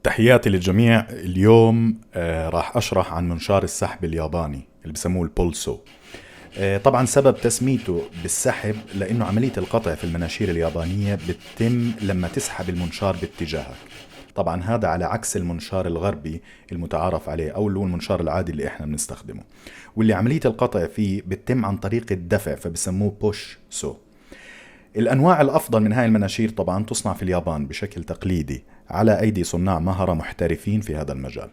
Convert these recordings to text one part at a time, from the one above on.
تحياتي للجميع. اليوم راح أشرح عن منشار السحب الياباني اللي بسموه البولسو. طبعا سبب تسميته بالسحب لأنه عملية القطع في المناشير اليابانية بتتم لما تسحب المنشار باتجاهك. طبعا هذا على عكس المنشار الغربي المتعارف عليه أو اللي هو المنشار العادي اللي إحنا بنستخدمه، واللي عملية القطع فيه بتتم عن طريق الدفع، فبسموه بوش سو. الأنواع الأفضل من هاي المناشير طبعا تصنع في اليابان بشكل تقليدي على أيدي صناع مهرة محترفين في هذا المجال.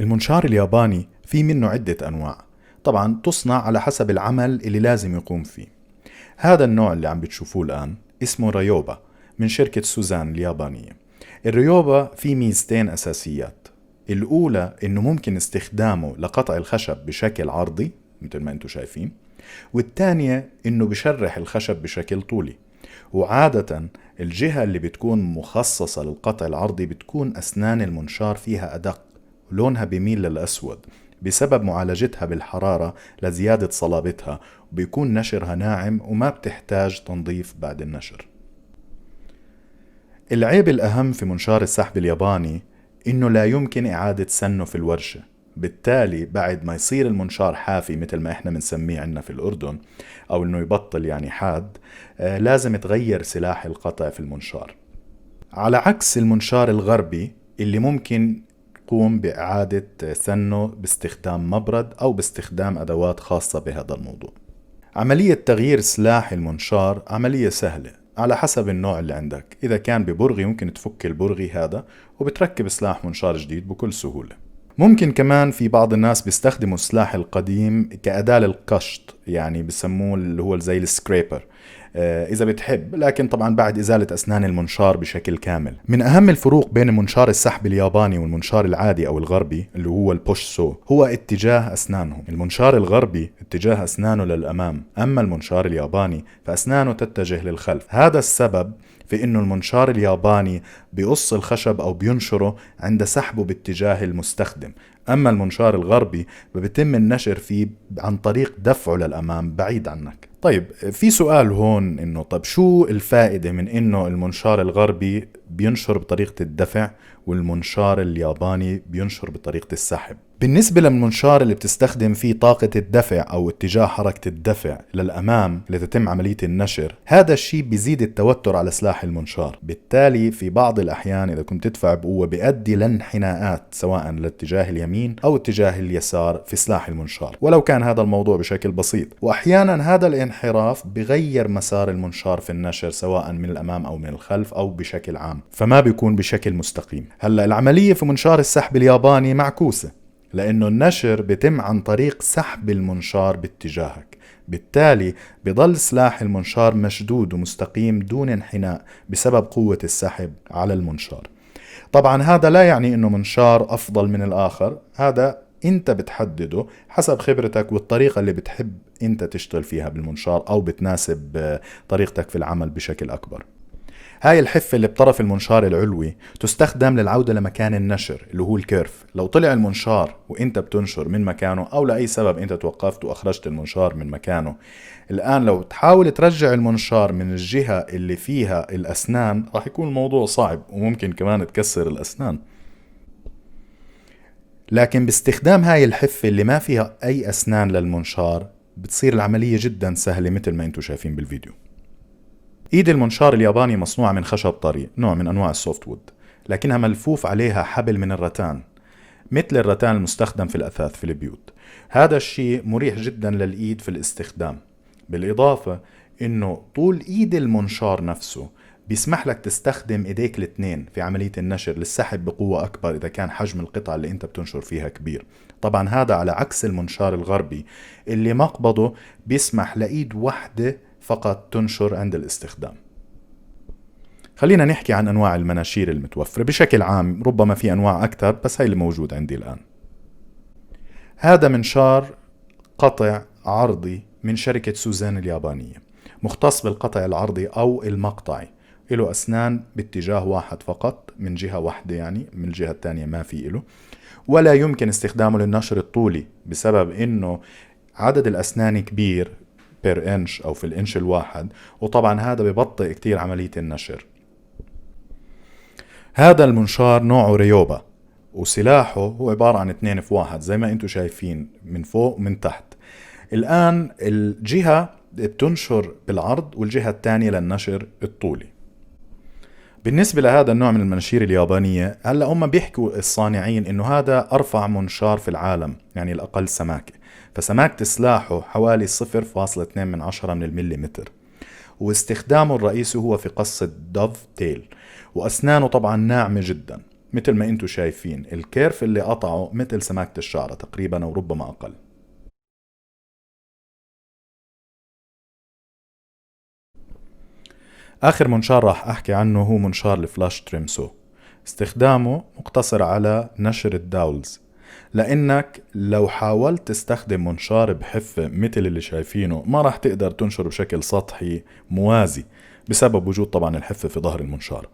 المنشار الياباني في منه عدة أنواع، طبعا تصنع على حسب العمل اللي لازم يقوم فيه. هذا النوع اللي عم بتشوفوه الآن اسمه ريوبا من شركة سوزان اليابانية. الريوبا فيه ميزتين أساسيات. الأولى إنه ممكن استخدامه لقطع الخشب بشكل عرضي مثل ما انتم شايفين، والثانية إنه بشرح الخشب بشكل طولي. وعادة الجهة اللي بتكون مخصصة للقطع العرضي بتكون أسنان المنشار فيها أدق ولونها بيميل للأسود بسبب معالجتها بالحرارة لزيادة صلابتها، وبيكون نشرها ناعم وما بتحتاج تنظيف بعد النشر. العيب الأهم في منشار السحب الياباني إنه لا يمكن إعادة سنه في الورشة، بالتالي بعد ما يصير المنشار حافي مثل ما إحنا بنسميه عنا في الأردن، أو إنه يبطل يعني حاد، لازم تغير سلاح القطع في المنشار، على عكس المنشار الغربي اللي ممكن تقوم بإعادة سنه باستخدام مبرد أو باستخدام أدوات خاصة بهذا الموضوع. عملية تغيير سلاح المنشار عملية سهلة على حسب النوع اللي عندك. إذا كان ببرغي ممكن تفك البرغي هذا وبتركب سلاح منشار جديد بكل سهولة. ممكن كمان في بعض الناس بيستخدموا السلاح القديم كأداة للقشط، يعني بسموه اللي هو زي السكريبر إذا بتحب، لكن طبعا بعد إزالة أسنان المنشار بشكل كامل. من أهم الفروق بين منشار السحب الياباني والمنشار العادي أو الغربي اللي هو البوش سو هو اتجاه أسنانهم. المنشار الغربي اتجاه أسنانه للأمام، أما المنشار الياباني فأسنانه تتجه للخلف. هذا السبب في إنه المنشار الياباني بيقص الخشب أو بينشره عند سحبه باتجاه المستخدم، أما المنشار الغربي بيتم النشر فيه عن طريق دفعه للأمام بعيد عنك. طيب في سؤال هون إنه طب شو الفائدة من إنه المنشار الغربي بينشر بطريقة الدفع والمنشار الياباني بينشر بطريقة السحب؟ بالنسبة للمنشار اللي بتستخدم فيه طاقة الدفع أو اتجاه حركة الدفع للأمام لتتم عملية النشر، هذا الشيء بيزيد التوتر على سلاح المنشار، بالتالي في بعض الأحيان إذا كنت تدفع بقوة بيؤدي لانحناءات سواء لاتجاه اليمين أو اتجاه اليسار في سلاح المنشار، ولو كان هذا الموضوع بشكل بسيط. وأحيانا هذا الانحراف بغير مسار المنشار في النشر سواء من الأمام أو من الخلف أو بشكل عام، فما بيكون بشكل مستقيم. هلأ العملية في منشار السحب الياباني معكوسة، لأنه النشر بتم عن طريق سحب المنشار باتجاهك، بالتالي بضل سلاح المنشار مشدود ومستقيم دون انحناء بسبب قوة السحب على المنشار. طبعا هذا لا يعني انه منشار افضل من الاخر، هذا انت بتحدده حسب خبرتك والطريقة اللي بتحب انت تشتغل فيها بالمنشار او بتناسب طريقتك في العمل بشكل اكبر. هاي الحفة اللي بطرف المنشار العلوي تستخدم للعودة لمكان النشر اللي هو الكيرف. لو طلع المنشار وانت بتنشر من مكانه او لأي سبب انت توقفت واخرجت المنشار من مكانه، الآن لو تحاول ترجع المنشار من الجهة اللي فيها الأسنان راح يكون الموضوع صعب وممكن كمان تكسر الأسنان. لكن باستخدام هاي الحفة اللي ما فيها أي أسنان للمنشار بتصير العملية جدا سهلة مثل ما انتم شايفين بالفيديو. ايد المنشار الياباني مصنوعة من خشب طري، نوع من انواع السوفت وود، لكنها ملفوف عليها حبل من الرتان مثل الرتان المستخدم في الاثاث في البيوت. هذا الشيء مريح جدا للايد في الاستخدام، بالاضافة انه طول ايد المنشار نفسه بيسمح لك تستخدم ايديك الاثنين في عملية النشر للسحب بقوة اكبر اذا كان حجم القطعة اللي انت بتنشر فيها كبير. طبعا هذا على عكس المنشار الغربي اللي مقبضه بيسمح لايد واحدة فقط تنشر عند الاستخدام. خلينا نحكي عن أنواع المناشير المتوفرة بشكل عام، ربما في أنواع أكثر بس هاي اللي موجود عندي الآن. هذا منشار قطع عرضي من شركة سوزان اليابانية، مختص بالقطع العرضي أو المقطعي، له أسنان باتجاه واحد فقط من جهة واحدة، يعني من الجهة الثانية ما في له، ولا يمكن استخدامه للنشر الطولي بسبب إنه عدد الأسنان كبير بير انش او في الانش الواحد، وطبعا هذا ببطئ كتير عملية النشر. هذا المنشار نوعه ريوبا، وسلاحه هو عبارة عن 2 في 1 زي ما انتم شايفين من فوق ومن تحت. الآن الجهة بتنشر بالعرض والجهة الثانية للنشر الطولي. بالنسبة لهذا النوع من المناشير اليابانية، هلا هم بيحكوا الصانعين انه هذا ارفع منشار في العالم، يعني الاقل سماكة، فسماكة سلاحه حوالي 0.2 من المليمتر، واستخدامه الرئيسي هو في قص الدوف تيل، واسنانه طبعا ناعمة جدا مثل ما انتم شايفين. الكيرف اللي قطعه مثل سماكة الشعرة تقريبا او ربما اقل. آخر منشار راح أحكي عنه هو منشار الفلاش تريمسو. استخدامه مقتصر على نشر الداولز، لأنك لو حاولت تستخدم منشار بحفة مثل اللي شايفينه ما راح تقدر تنشر بشكل سطحي موازي بسبب وجود طبعا الحفة في ظهر المنشار.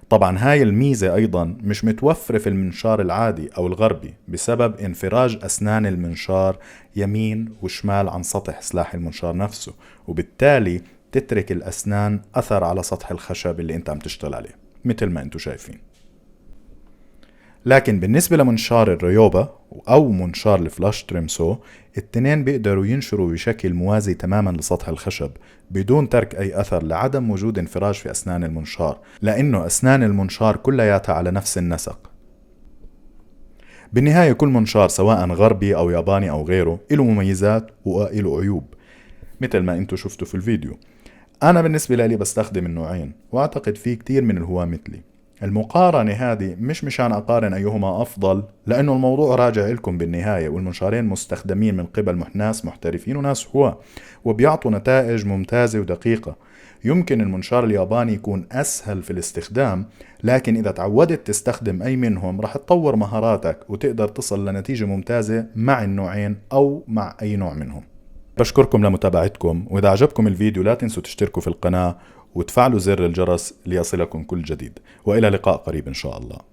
طبعا هاي الميزة أيضا مش متوفرة في المنشار العادي أو الغربي بسبب انفراج أسنان المنشار يمين وشمال عن سطح سلاح المنشار نفسه، وبالتالي تترك الأسنان أثر على سطح الخشب اللي انت عم تشتغل عليه مثل ما انتم شايفين. لكن بالنسبة لمنشار الريوبا أو منشار الفلاش تريمسو، التنين بيقدروا ينشروا بشكل موازي تماما لسطح الخشب بدون ترك أي أثر لعدم وجود انفراج في أسنان المنشار، لأنه أسنان المنشار كلياتها على نفس النسق. بالنهاية كل منشار سواء غربي أو ياباني أو غيره له مميزات وله عيوب مثل ما انتم شفتوا في الفيديو. أنا بالنسبة لي بستخدم النوعين، وأعتقد في كتير من الهواة مثلي. المقارنة هذه مش مشان أقارن أيهما أفضل، لأنه الموضوع راجع لكم بالنهاية، والمنشارين مستخدمين من قبل ناس محترفين وناس هواة، وبيعطوا نتائج ممتازة ودقيقة. يمكن المنشار الياباني يكون أسهل في الاستخدام، لكن إذا تعودت تستخدم أي منهم رح تطور مهاراتك وتقدر تصل لنتيجة ممتازة مع النوعين أو مع أي نوع منهم. بشكركم لمتابعتكم، وإذا عجبكم الفيديو لا تنسوا تشتركوا في القناة وتفعلوا زر الجرس ليصلكم كل جديد، وإلى لقاء قريب إن شاء الله.